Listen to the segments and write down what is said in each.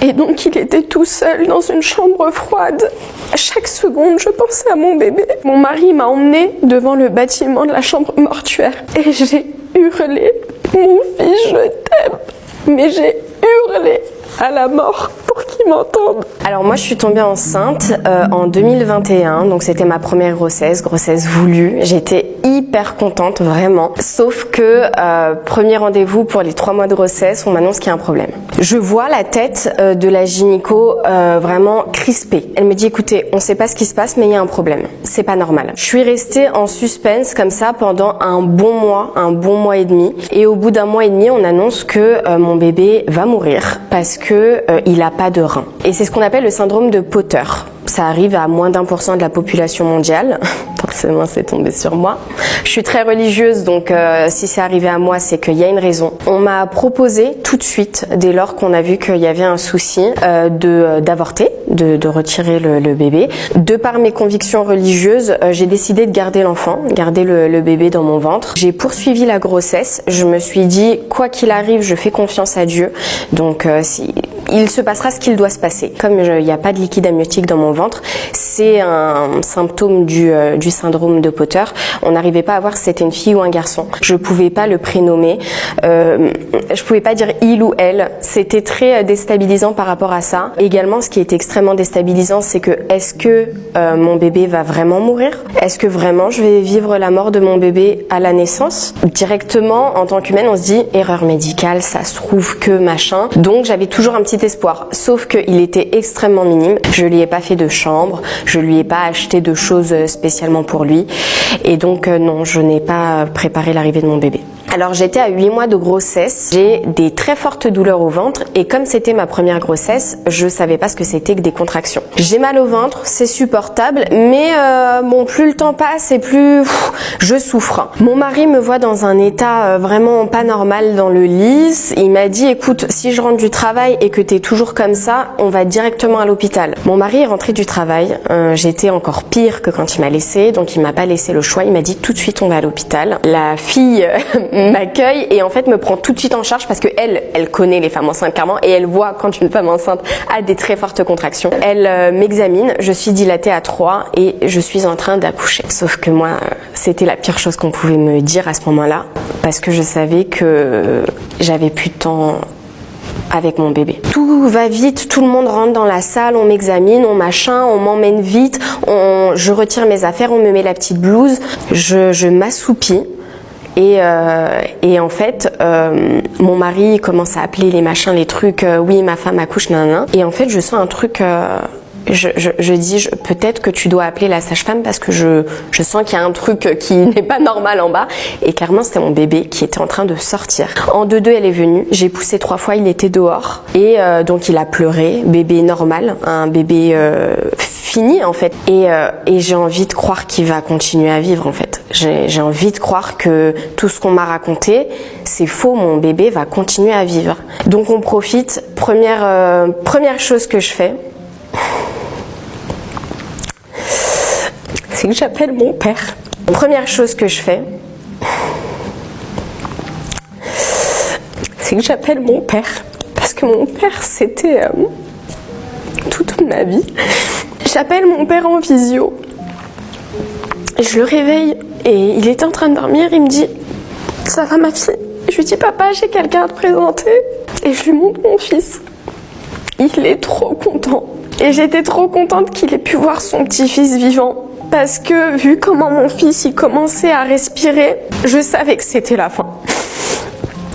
Et donc il était tout seul dans une chambre froide. À chaque seconde, je pensais à mon bébé. Mon mari m'a emmenée devant le bâtiment de la chambre mortuaire et j'ai hurlé « Mon fils, je t'aime !» Mais j'ai hurlé à la mort pour qu'ils m'entendent. Alors moi je suis tombée enceinte en 2021, donc c'était ma première grossesse voulue. J'étais hyper contente vraiment, sauf que premier rendez-vous pour les 3 mois de grossesse, on m'annonce qu'il y a un problème. Je vois la tête de la gynéco vraiment crispée. Elle me dit écoutez, on sait pas ce qui se passe mais il y a un problème, c'est pas normal. Je suis restée en suspense comme ça pendant un bon mois et demi, et au bout d'un mois et demi on annonce que mon bébé va mourir parce que il a pas de rein. Et c'est ce qu'on appelle le syndrome de Potter. Ça arrive à moins d'1% de la population mondiale. Forcément, c'est tombé sur moi. Je suis très religieuse, donc si c'est arrivé à moi, c'est qu'il y a une raison. On m'a proposé tout de suite, dès lors qu'on a vu qu'il y avait un souci, d'avorter, de retirer le bébé. De par mes convictions religieuses, j'ai décidé de garder l'enfant, garder le bébé dans mon ventre. J'ai poursuivi la grossesse. Je me suis dit, quoi qu'il arrive, je fais confiance à Dieu. Donc, il se passera ce qu'il doit se passer. Comme il n'y a pas de liquide amniotique dans mon ventre, c'est un symptôme du syndrome de Potter. On n'arrivait pas à voir si c'était une fille ou un garçon. Je pouvais pas le prénommer. Je pouvais pas dire il ou elle. C'était très déstabilisant par rapport à ça. Également, ce qui est extrêmement déstabilisant, c'est que est-ce que mon bébé va vraiment mourir? Est-ce que vraiment je vais vivre la mort de mon bébé à la naissance? Directement, en tant qu'humaine, on se dit erreur médicale, ça se trouve que machin. Donc j'avais toujours un petit espoir. Sauf qu'il était extrêmement minime. Je lui ai pas fait de chambre, je lui ai pas acheté de choses spécialement pour lui. Et donc non, je n'ai pas préparé l'arrivée de mon bébé. Alors j'étais à 8 mois de grossesse, j'ai des très fortes douleurs au ventre et comme c'était ma première grossesse, je savais pas ce que c'était que des contractions. J'ai mal au ventre, c'est supportable, mais bon, plus le temps passe et plus je souffre. Mon mari me voit dans un état vraiment pas normal dans le lit. Il m'a dit écoute, si je rentre du travail et que t'es toujours comme ça, on va directement à l'hôpital. Mon mari est rentré du travail, j'étais encore pire que quand il m'a laissé, donc il m'a pas laissé le choix, il m'a dit tout de suite on va à l'hôpital. La fille m'accueille et en fait me prend tout de suite en charge parce que elle connaît les femmes enceintes clairement et elle voit quand une femme enceinte a des très fortes contractions. Elle m'examine, je suis dilatée à 3 et je suis en train d'accoucher. Sauf que moi, c'était la pire chose qu'on pouvait me dire à ce moment-là parce que je savais que j'avais plus de temps avec mon bébé. Tout va vite, tout le monde rentre dans la salle, on m'examine, on machin, on m'emmène vite, je retire mes affaires, on me met la petite blouse, je m'assoupis. Et en fait, mon mari commence à appeler les machins, les trucs, oui, ma femme accouche, nanana. Et en fait, je sens un truc, je dis, peut-être que tu dois appeler la sage-femme parce que je sens qu'il y a un truc qui n'est pas normal en bas. Et clairement, c'était mon bébé qui était en train de sortir. En 2-2, elle est venue. J'ai poussé 3 fois, il était dehors. Et donc, il a pleuré. Bébé normal, un bébé fini en fait. Et j'ai envie de croire qu'il va continuer à vivre en fait. J'ai envie de croire que tout ce qu'on m'a raconté, c'est faux, mon bébé va continuer à vivre. Donc on profite. Première chose que je fais, c'est que j'appelle mon père. Première chose que je fais, c'est que j'appelle mon père. Parce que mon père, c'était toute ma vie. J'appelle mon père en visio. Je le réveille et il était en train de dormir. Il me dit « Ça va ma fille ?» Je lui dis « Papa, j'ai quelqu'un à te présenter. » Et je lui montre mon fils. Il est trop content. Et j'étais trop contente qu'il ait pu voir son petit-fils vivant. Parce que vu comment mon fils il commençait à respirer, je savais que c'était la fin.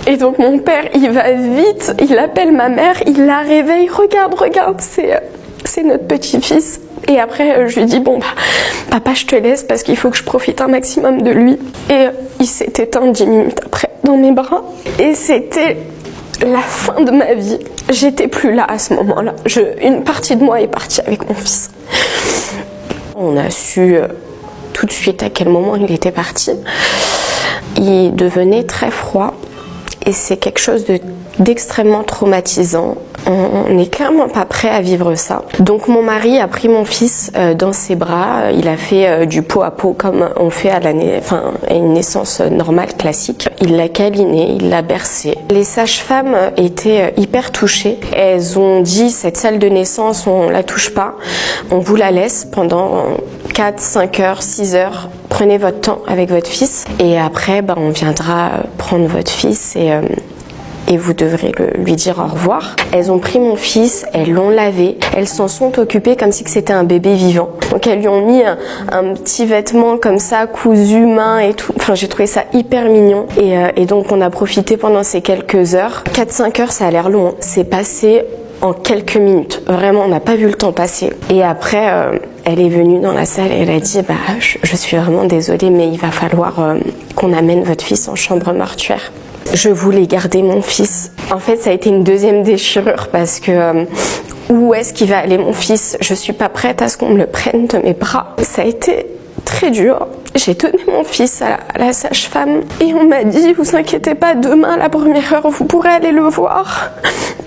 Et donc mon père, il va vite, il appelle ma mère, il la réveille. Regarde, c'est notre petit-fils. Et après, je lui dis, bon, papa, je te laisse parce qu'il faut que je profite un maximum de lui. Et il s'est éteint 10 minutes après dans mes bras. Et c'était la fin de ma vie. J'étais plus là à ce moment-là. Une partie de moi est partie avec mon fils. On a su tout de suite à quel moment il était parti. Il devenait très froid. Et c'est quelque chose d'extrêmement traumatisant. On n'est clairement pas prêt à vivre ça. Donc mon mari a pris mon fils dans ses bras. Il a fait du pot à pot comme on fait à une naissance normale, classique. Il l'a câliné, il l'a bercé. Les sages-femmes étaient hyper touchées. Elles ont dit, cette salle de naissance, on la touche pas. On vous la laisse pendant 4, 5 heures, 6 heures. Prenez votre temps avec votre fils. Et après, on viendra prendre votre fils et vous devrez lui dire au revoir. Elles ont pris mon fils, elles l'ont lavé, elles s'en sont occupées comme si c'était un bébé vivant. Donc elles lui ont mis un petit vêtement comme ça, cousu, main et tout. Enfin, j'ai trouvé ça hyper mignon. Et donc on a profité pendant ces quelques heures. 4-5 heures, ça a l'air long. C'est passé en quelques minutes. Vraiment, on n'a pas vu le temps passer. Et après, elle est venue dans la salle et elle a dit je suis vraiment désolée, mais il va falloir qu'on amène votre fils en chambre mortuaire. Je voulais garder mon fils. En fait, ça a été une deuxième déchirure parce que où est-ce qu'il va aller mon fils? Je suis pas prête à ce qu'on me le prenne de mes bras. Ça a été très dur. J'ai donné mon fils à la sage-femme et on m'a dit, vous inquiétez pas, demain à la première heure, vous pourrez aller le voir.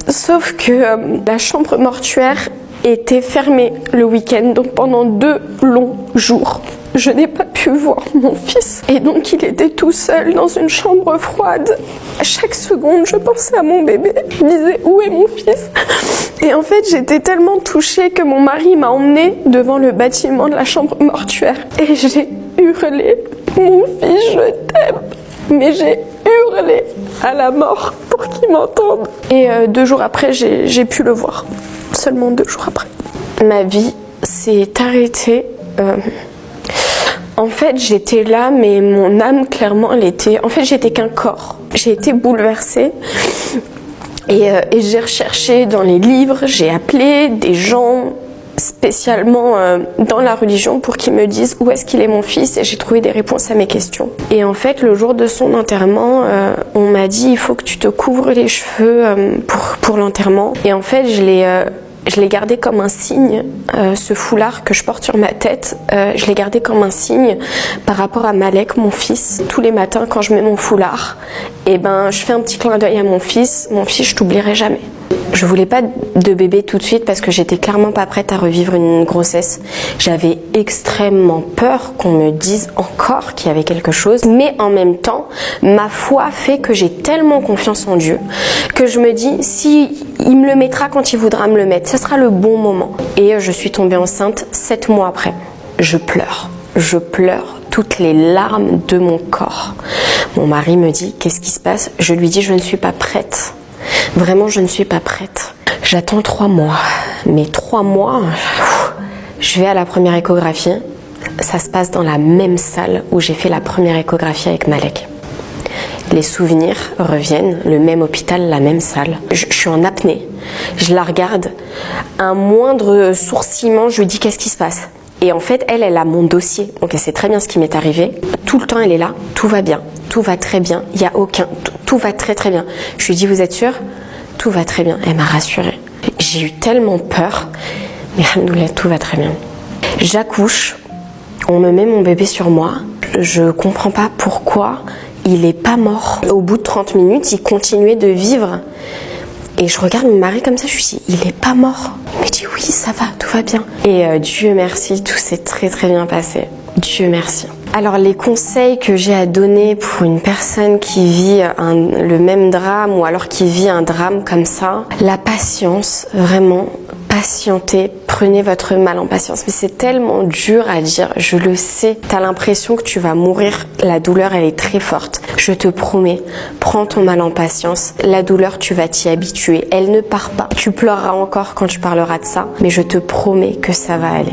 Sauf que la chambre mortuaire était fermée le week-end, donc pendant 2 longs jours. Je n'ai pas pu voir mon fils. Et donc il était tout seul dans une chambre froide. À chaque seconde, je pensais à mon bébé. Je me disais, où est mon fils? Et en fait, j'étais tellement touchée que mon mari m'a emmenée devant le bâtiment de la chambre mortuaire. Et j'ai hurlé, mon fils, je t'aime. Mais j'ai hurlé à la mort pour qu'il m'entende. Et 2 jours après, j'ai pu le voir. Seulement 2 jours après. Ma vie s'est arrêtée. En fait, j'étais là, mais mon âme, clairement, elle était... En fait, j'étais qu'un corps. J'ai été bouleversée. Et j'ai recherché dans les livres, j'ai appelé des gens spécialement dans la religion pour qu'ils me disent où est-ce qu'il est mon fils, et j'ai trouvé des réponses à mes questions. Et en fait, le jour de son enterrement, on m'a dit il faut que tu te couvres les cheveux pour l'enterrement. Et en fait, je l'ai gardé comme un signe, ce foulard que je porte sur ma tête, je l'ai gardé comme un signe par rapport à Malek, mon fils. Tous les matins, quand je mets mon foulard, je fais un petit clin d'œil à mon fils, je t'oublierai jamais. Je voulais pas de bébé tout de suite parce que j'étais clairement pas prête à revivre une grossesse. J'avais extrêmement peur qu'on me dise encore qu'il y avait quelque chose. Mais en même temps, ma foi fait que j'ai tellement confiance en Dieu que je me dis, si il me le mettra quand il voudra me le mettre, ce sera le bon moment. Et je suis tombée enceinte 7 mois après. Je pleure toutes les larmes de mon corps. Mon mari me dit, qu'est-ce qui se passe? Je lui dis, je ne suis pas prête. Vraiment, je ne suis pas prête. J'attends 3 mois. Mais 3 mois, je vais à la première échographie. Ça se passe dans la même salle où j'ai fait la première échographie avec Malek. Les souvenirs reviennent, le même hôpital, la même salle. Je suis en apnée. Je la regarde. Un moindre sourcillement, je lui dis qu'est-ce qui se passe? Et en fait, elle a mon dossier. Donc elle sait très bien ce qui m'est arrivé. Tout le temps, elle est là. Tout va bien. Tout va très bien. Il n'y a aucun... Tout va très très bien. Je lui dis, vous êtes sûre? Tout va très bien. Elle m'a rassurée. J'ai eu tellement peur. Mais alhamdoulilah, tout va très bien. J'accouche. On me met mon bébé sur moi. Je comprends pas pourquoi il est pas mort. Au bout de 30 minutes, il continuait de vivre. Et je regarde mon mari comme ça, je lui dis, il est pas mort. Il me dit, oui, ça va, tout va bien. Et Dieu merci, tout s'est très très bien passé. Dieu merci. Alors les conseils que j'ai à donner pour une personne qui vit le même drame ou alors qui vit un drame comme ça, la patience, vraiment, patientez, prenez votre mal en patience. Mais c'est tellement dur à dire, je le sais, t'as l'impression que tu vas mourir, la douleur elle est très forte. Je te promets, prends ton mal en patience, la douleur tu vas t'y habituer, elle ne part pas. Tu pleureras encore quand tu parleras de ça, mais je te promets que ça va aller.